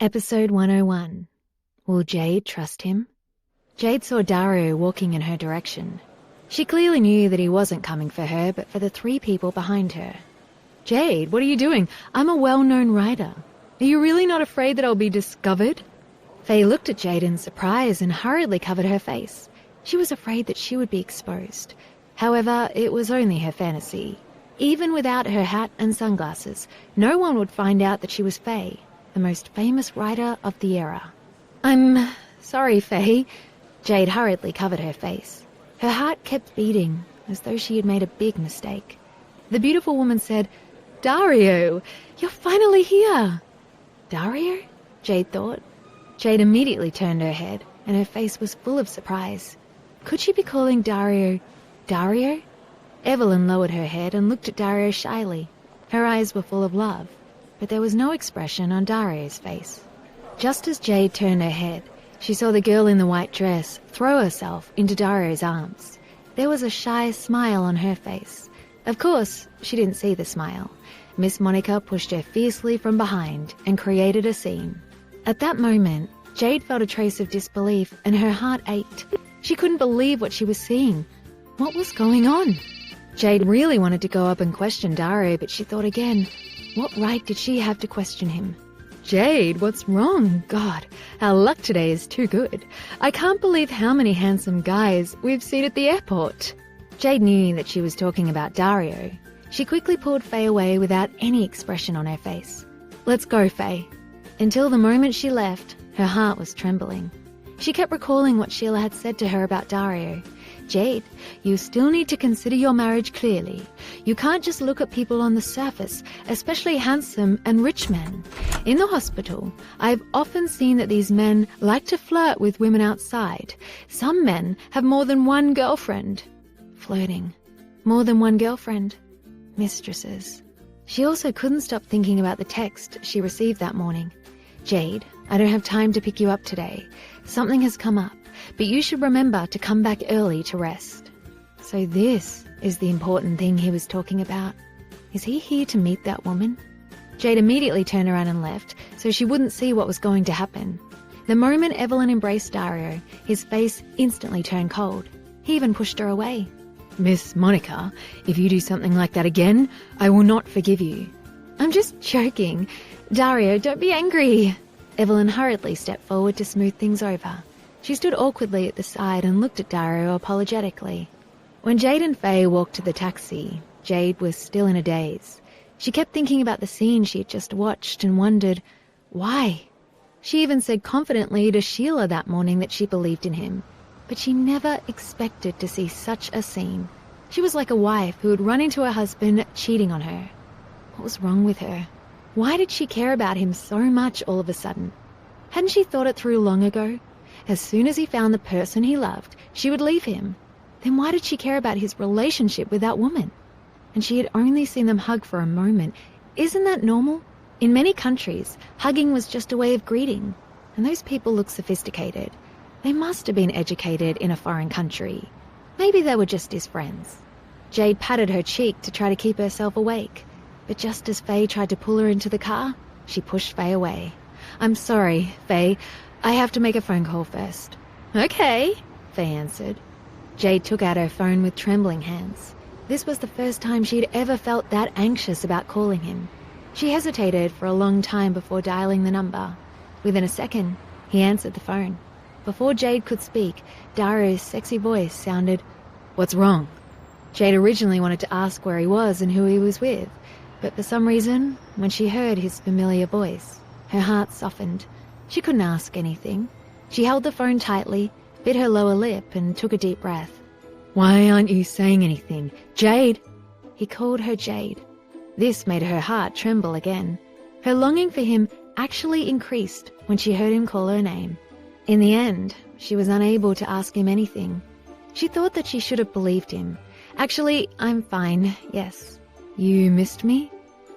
Episode 101. Will Jade trust him? Jade saw Dario walking in her direction. She clearly knew that he wasn't coming for her, but for the three people behind her. "Jade, what are you doing? I'm a well-known writer. Are you really not afraid that I'll be discovered?" Faye looked at Jade in surprise and hurriedly covered her face. She was afraid that she would be exposed. However, it was only her fantasy. Even without her hat and sunglasses, no one would find out that she was Faye, the most famous writer of the era. "I'm sorry, Faye." Jade hurriedly covered her face. Her heart kept beating, as though she had made a big mistake. The beautiful woman said, "Dario, you're finally here." Dario? Jade thought. Jade immediately turned her head, and her face was full of surprise. Could she be calling Dario Dario? Evelyn lowered her head and looked at Dario shyly. Her eyes were full of love, but there was no expression on Dario's face. Just as Jade turned her head, she saw the girl in the white dress throw herself into Dario's arms. There was a shy smile on her face. Of course, she didn't see the smile. Miss Monica pushed her fiercely from behind and created a scene. At that moment, Jade felt a trace of disbelief and her heart ached. She couldn't believe what she was seeing. What was going on? Jade really wanted to go up and question Dario, but she thought again, what right did she have to question him? "Jade, what's wrong? God, our luck today is too good. I can't believe how many handsome guys we've seen at the airport." Jade knew that she was talking about Dario. She quickly pulled Faye away without any expression on her face. "Let's go, Faye." Until the moment she left, her heart was trembling. She kept recalling what Sheila had said to her about Dario. "Jade, you still need to consider your marriage clearly. You can't just look at people on the surface, especially handsome and rich men. In the hospital, I've often seen that these men like to flirt with women outside. Some men have more than one girlfriend." Flirting. More than one girlfriend. Mistresses. She also couldn't stop thinking about the text she received that morning. "Jade, I don't have time to pick you up today. Something has come up, but you should remember to come back early to rest." So this is the important thing he was talking about. Is he here to meet that woman? Jade immediately turned around and left, so she wouldn't see what was going to happen. The moment Evelyn embraced Dario, his face instantly turned cold. He even pushed her away. "Miss Monica, if you do something like that again, I will not forgive you." "I'm just joking. Dario, don't be angry." Evelyn hurriedly stepped forward to smooth things over. She stood awkwardly at the side and looked at Dario apologetically. When Jade and Faye walked to the taxi, Jade was still in a daze. She kept thinking about the scene she had just watched and wondered, why? She even said confidently to Sheila that morning that she believed in him. But she never expected to see such a scene. She was like a wife who had run into her husband cheating on her. What was wrong with her? Why did she care about him so much all of a sudden? Hadn't she thought it through long ago? As soon as he found the person he loved, she would leave him. Then why did she care about his relationship with that woman? And she had only seen them hug for a moment. Isn't that normal? In many countries, hugging was just a way of greeting. And those people look sophisticated. They must have been educated in a foreign country. Maybe they were just his friends. Jade patted her cheek to try to keep herself awake. But just as Faye tried to pull her into the car, she pushed Faye away. "I'm sorry, Faye. I have to make a phone call first." "Okay," Faye answered. Jade took out her phone with trembling hands. This was the first time she'd ever felt that anxious about calling him. She hesitated for a long time before dialing the number. Within a second, he answered the phone. Before Jade could speak, Dario's sexy voice sounded, "What's wrong?" Jade originally wanted to ask where he was and who he was with, but for some reason, when she heard his familiar voice, her heart softened. She couldn't ask anything. She held the phone tightly, bit her lower lip, and took a deep breath. "Why aren't you saying anything? Jade!" He called her Jade. This made her heart tremble again. Her longing for him actually increased when she heard him call her name. In the end, she was unable to ask him anything. She thought that she should have believed him. "Actually, I'm fine, yes." "You missed me?"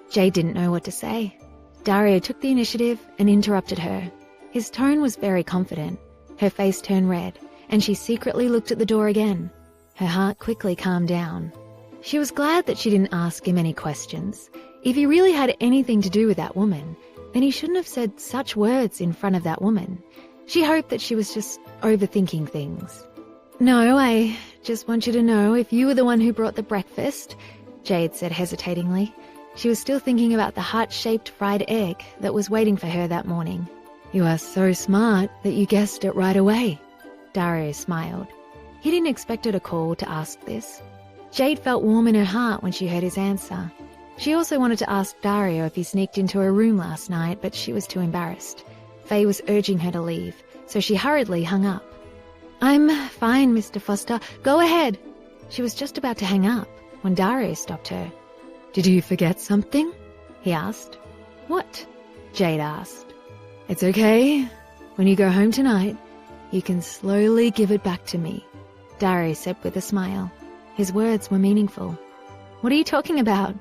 Jade didn't know what to say. Dario took the initiative and interrupted her. His tone was very confident. Her face turned red, and she secretly looked at the door again. Her heart quickly calmed down. She was glad that she didn't ask him any questions. If he really had anything to do with that woman, then he shouldn't have said such words in front of that woman. She hoped that she was just overthinking things. "No, I just want you to know if you were the one who brought the breakfast," Jade said hesitatingly. She was still thinking about the heart-shaped fried egg that was waiting for her that morning. "You are so smart that you guessed it right away." Dario smiled. He didn't expect her to call to ask this. Jade felt warm in her heart when she heard his answer. She also wanted to ask Dario if he sneaked into her room last night, but she was too embarrassed. Faye was urging her to leave, so she hurriedly hung up. "I'm fine, Mr. Foster. Go ahead." She was just about to hang up when Dario stopped her. "Did you forget something?" he asked. "What?" Jade asked. "It's okay. When you go home tonight, you can slowly give it back to me," Dario said with a smile. His words were meaningful. "What are you talking about?"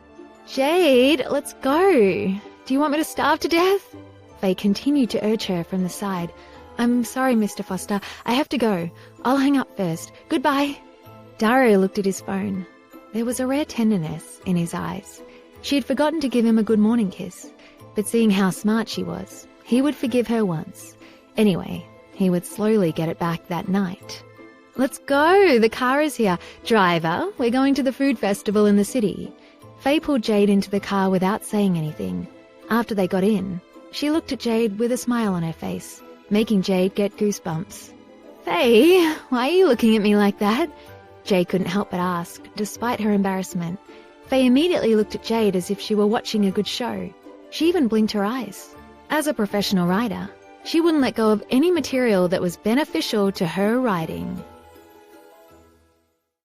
"Jade, let's go. Do you want me to starve to death?" Faye continued to urge her from the side. "I'm sorry, Mr. Foster. I have to go. I'll hang up first. Goodbye." Dario looked at his phone. There was a rare tenderness in his eyes. She had forgotten to give him a good morning kiss, but seeing how smart she was, he would forgive her once. Anyway, he would slowly get it back that night. "Let's go. The car is here. Driver, we're going to the food festival in the city." Faye pulled Jade into the car without saying anything. After they got in, she looked at Jade with a smile on her face, making Jade get goosebumps. "Faye, why are you looking at me like that?" Jade couldn't help but ask, despite her embarrassment. Faye immediately looked at Jade as if she were watching a good show. She even blinked her eyes. As a professional writer, she wouldn't let go of any material that was beneficial to her writing.